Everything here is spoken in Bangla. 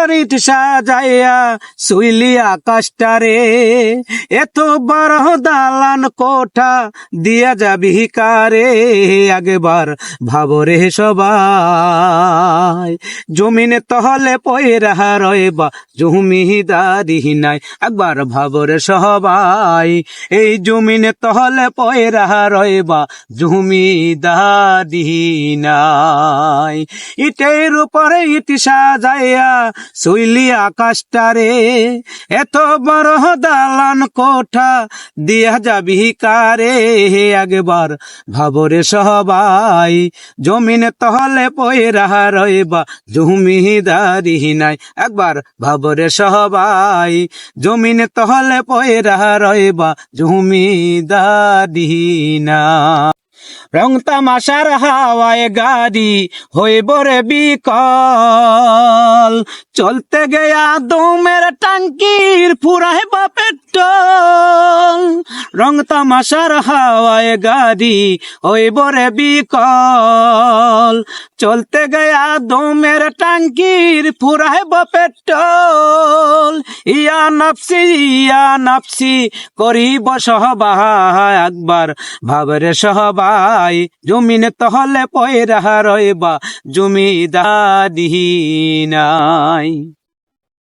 সুন্দর ইট সাজাইয়া শুইলি আকাশটারে, এত বড় দালান কোঠা দিয়া যাবি কারে, আগেবার ভাবরে সবাই। জমিনে তহলে পয়রা রইবা জমিদারি নাই, একবার ভাবরে সবাই। এই জমিনে তহলে পয়রা রইবা জমিদারি নাই। ইটের উপরে ইট সাজাইয়া শুইলি আকাশটারে, এত বড় দালান কোঠা দিয়া যাবি কারে, একবার ভাবরে সবাই। জমিনে তহলে পয়রা রইবা জমিদারি নাই, একবার ভাবরে সবাই। জমিনে তহলে পয়রা রইবা জমিদারি নাই। রং তামাশার হাওয়ায় গাড়ি হইব রে বিকল, চলতে গেয়া দমের টাঙ্কির ফুরাইব পেট্রোল। রং তামাশার হাওয়ায় গাড়ি হইব রে বিকল, চলতে গেয়া দমের টাঙ্কির ফুরাইব পেট্রোল। ইয়া নাফসি করিব সবাই, একবার ভাবরে সবাই। জমিনে তহলে পয়রা রইবা জমিদারি নাই।